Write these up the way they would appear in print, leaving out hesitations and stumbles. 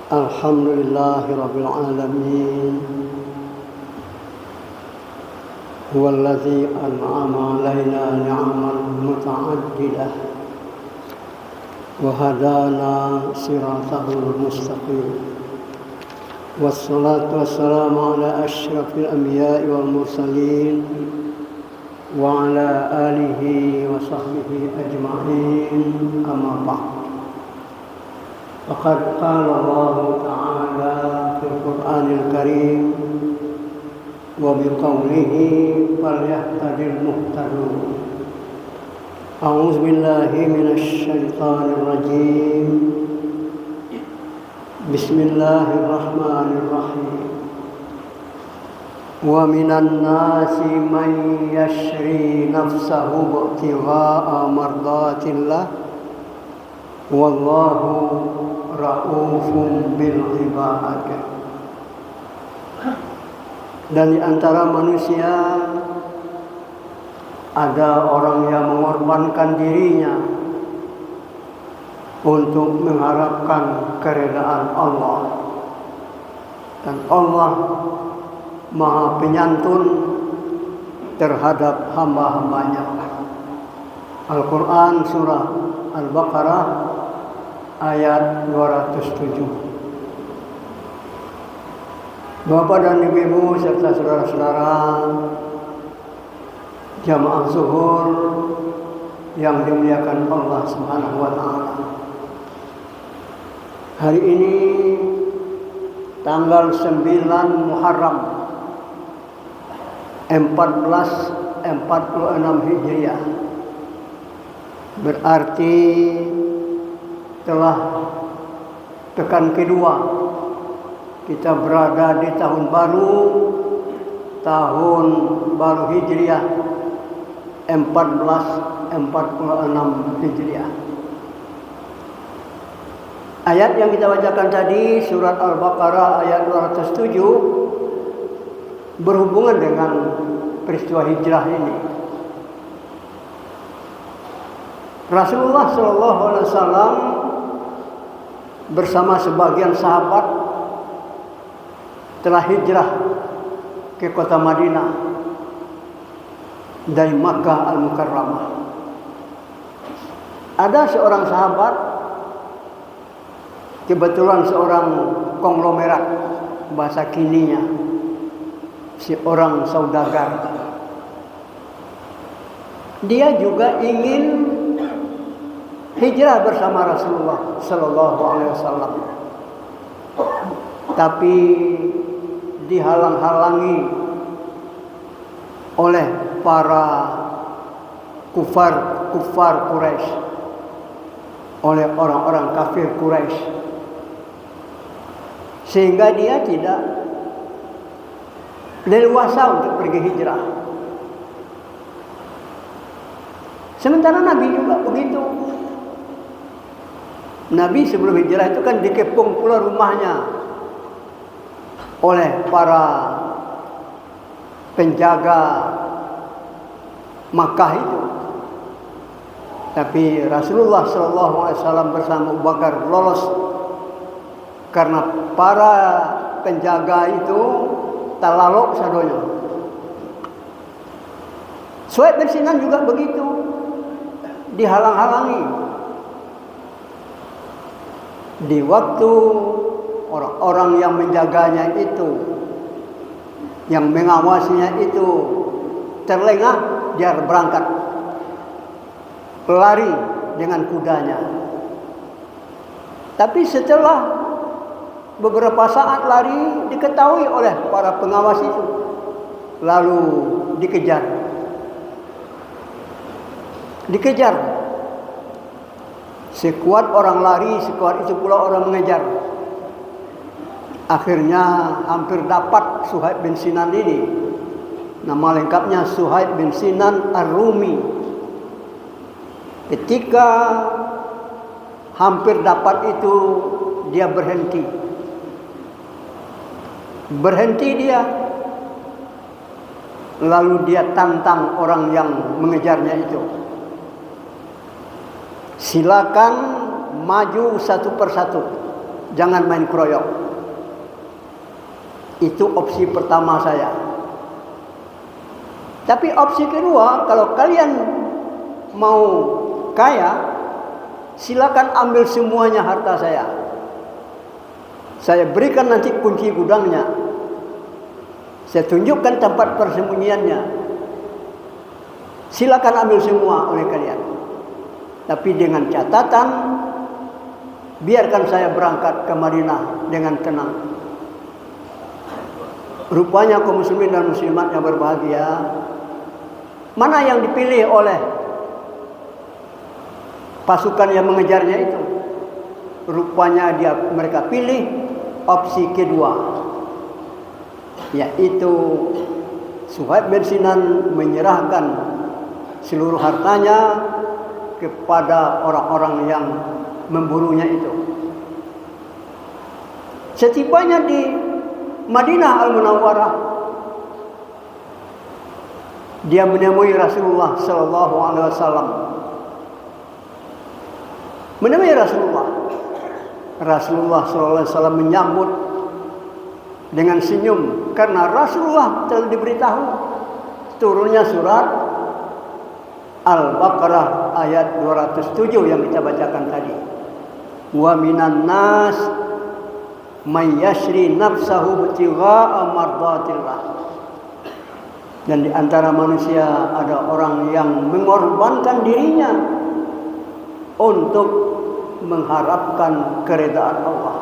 Alhamdulillahi Rabbil Alamin. Huwallazi an'ama alaina ni'aman muta'addidah wa hadana siratal mustaqim. Wassalatu wassalamu ala asyrafil anbiya'i wal mursalin wa ala alihi wa sahbihi ajma'in, amma ba'd. Faqad qala Allah Ta'ala fil Qur'anil Karim wa biqaulihi falyahtadil muhtadun. A'udzu billahi minasy syaithanir rajim. Bismillahirrahmanirrahim. Wa minan nasi man yashri nafsahu ibtigha'a mardatillah wallahu raufun bil ibad. Dan di antara manusia ada orang yang mengorbankan dirinya untuk mengharapkan keridaan Allah, dan Allah Maha Penyantun terhadap hamba-hambanya. Al-Quran surah Al-Baqarah ayat 207. Bapak dan Ibu serta saudara-saudara jamaah zuhur yang dimuliakan Allah Subhanahu wa Ta'ala. Hari ini tanggal 9 Muharram 1446 Hijriah, berarti telah pekan kedua kita berada di tahun baru Hijriah 1446 Hijriah. Ayat yang kita bacakan tadi surat Al-Baqarah ayat 207 berhubungan dengan peristiwa hijrah ini. Rasulullah SAW bersama sebagian sahabat telah hijrah ke kota Madinah dari Makkah Al-Mukarramah. Ada seorang sahabat, kebetulan seorang konglomerat bahasa kininya, seorang saudagar. Dia juga ingin hijrah bersama Rasulullah sallallahu alaihi wasallam, tapi dihalang-halangi oleh para kufar Quraisy, oleh orang-orang kafir Quraisy, sehingga dia tidak leluasa untuk pergi hijrah. Sementara Nabi juga begitu. Nabi sebelum hijrah itu kan dikepung pula rumahnya oleh para penjaga Makkah itu. Tapi Rasulullah SAW bersama Abu Bakar lolos karena para penjaga itu talalok sadonya. Suhaib bin Sinan juga begitu, dihalang-halangi. Di waktu orang-orang yang menjaganya itu, yang mengawasinya itu terlengah, dia berangkat lari dengan kudanya. Tapi setelah beberapa saat lari, diketahui oleh para pengawas itu, lalu dikejar. Sekuat orang lari, sekuat itu pula orang mengejar. Akhirnya hampir dapat Suhaib bin Sinan ini. Nama lengkapnya Suhaib bin Sinan Ar-Rumi. Ketika hampir dapat itu, dia berhenti. Dia. Lalu dia tantang orang yang mengejarnya itu. Silakan maju satu persatu. jangan main kroyok. Itu opsi pertama saya. Tapi opsi kedua, kalau kalian mau kaya, silakan ambil semuanya harta saya. Saya berikan nanti kunci gudangnya. Saya tunjukkan tempat persembunyiannya. Silakan ambil semua oleh kalian. Tapi dengan catatan, biarkan saya berangkat ke Madinah dengan tenang. Rupanya kaum muslimin dan muslimat yang berbahagia, mana yang dipilih oleh pasukan yang mengejarnya itu? Rupanya mereka pilih opsi kedua, yaitu Suhaib bin Sinan menyerahkan seluruh hartanya kepada orang-orang yang memburunya itu. Setibanya di Madinah Al-Munawwarah, dia menemui Rasulullah sallallahu alaihi wasallam. Menemui Rasulullah sallallahu alaihi wasallam menyambut dengan senyum karena Rasulullah telah diberitahu turunnya surat Al-Baqarah ayat 207 yang kita bacakan tadi. Wa minan nas may yashri nafsahu ibtigha'a mardatillah. Dan di antara manusia ada orang yang mengorbankan dirinya untuk mengharapkan keridaan Allah.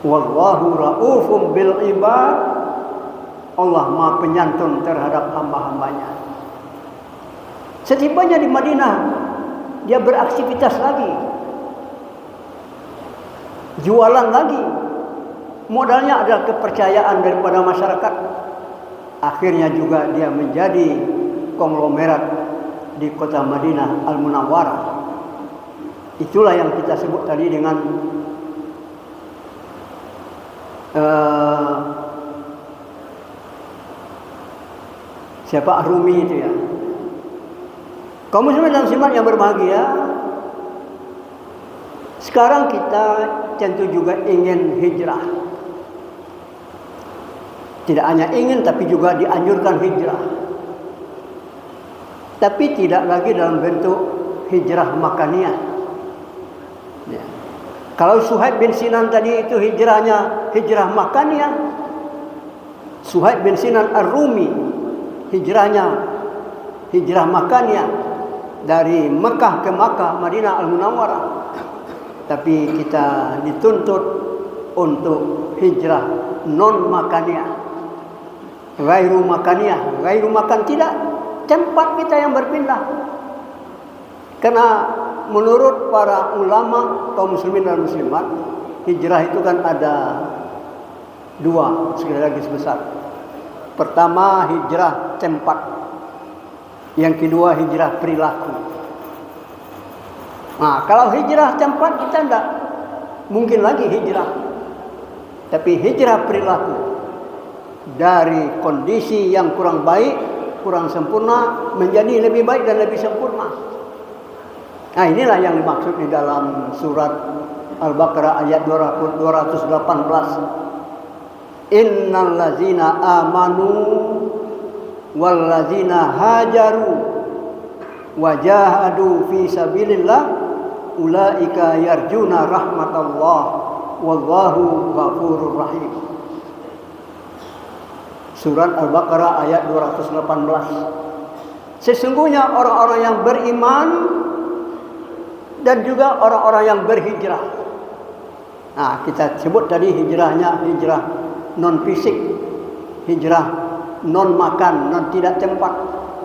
Wallahu raufum bil ibad. Allah Maha penyantun terhadap hamba-hambanya. Setibanya di Madinah, dia beraktivitas lagi, jualan lagi. Modalnya adalah kepercayaan daripada masyarakat. Akhirnya juga dia menjadi konglomerat di kota Madinah Al-Munawwarah. Itulah yang kita sebut tadi dengan siapa Rumi itu ya. Kaum muslimin dan muslimat yang berbahagia, sekarang kita tentu juga ingin hijrah. Tidak hanya ingin, tapi juga dianjurkan hijrah. Tapi tidak lagi dalam bentuk hijrah makaniyah. Ya. Kalau Suhaib bin Sinan tadi itu hijrahnya hijrah makaniyah, Suhaib bin Sinan Ar-Rumi hijrahnya hijrah makaniyah dari Mekah ke Makkah, Madinah Al-Munawwarah. Tapi kita dituntut untuk hijrah non makaniyah, ghairu makaniyah. Ghairu makan tidak, tempat kita yang berpindah. Karena menurut para ulama kaum muslimin dan muslimat, hijrah itu kan ada dua, sekali lagi sebesar. Pertama hijrah tempat, yang kedua hijrah perilaku. Nah, kalau hijrah tempat kita tidak mungkin lagi hijrah. Tapi hijrah perilaku, dari kondisi yang kurang baik, kurang sempurna, menjadi lebih baik dan lebih sempurna. Nah, inilah yang dimaksud di dalam surat Al-Baqarah ayat 218. Innal ladzina amanu walladzina hajaru wajahadu fi sabilillah ulaika yarjuna rahmatallah wallahu ghafurur rahim. Surat Al-Baqarah ayat 218. Sesungguhnya orang-orang yang beriman dan juga orang-orang yang berhijrah. Nah, kita sebut tadi hijrahnya hijrah non fisik, hijrah non makan, non tidak tempat,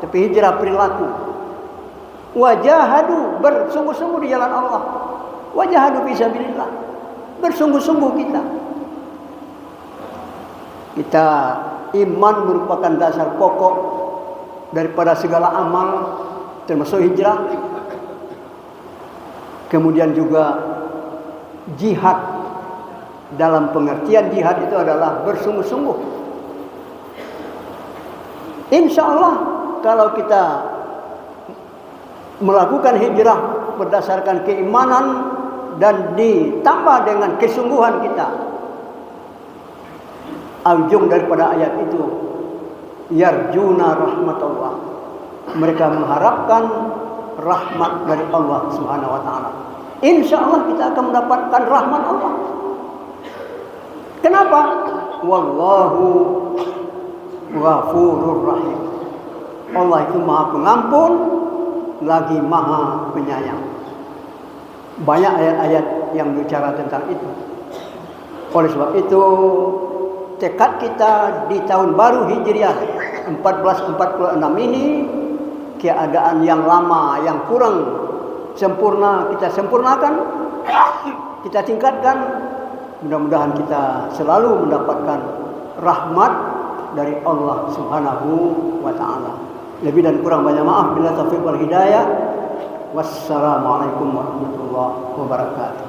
tapi hijrah perilaku. Wajahadu, bersungguh-sungguh di jalan Allah. Wajahadu fisabilillah, bersungguh-sungguh kita. Iman merupakan dasar pokok daripada segala amal, termasuk hijrah. Kemudian juga jihad. Dalam pengertian jihad itu adalah bersungguh-sungguh. Insya Allah kalau kita melakukan hijrah berdasarkan keimanan dan ditambah dengan kesungguhan kita. Ujung daripada ayat itu, yarjuna rahmatullah. Mereka mengharapkan rahmat dari Allah Subhanahu wa taala. Insyaallah kita akan mendapatkan rahmat Allah. Kenapa? Wallahu ghafurur rahim. Allah itu Maha Pengampun lagi Maha Penyayang. Banyak ayat-ayat yang bicara tentang itu. Oleh sebab itu, tekad kita di tahun baru Hijriah 1446 ini, keadaan yang lama, yang kurang sempurna kita sempurnakan, kita tingkatkan. Mudah-mudahan kita selalu mendapatkan rahmat dari Allah Subhanahu wa taala. Lebih dan kurang banyak maaf, bila taufiq wal hidayah. Wassalamualaikum warahmatullahi wabarakatuh.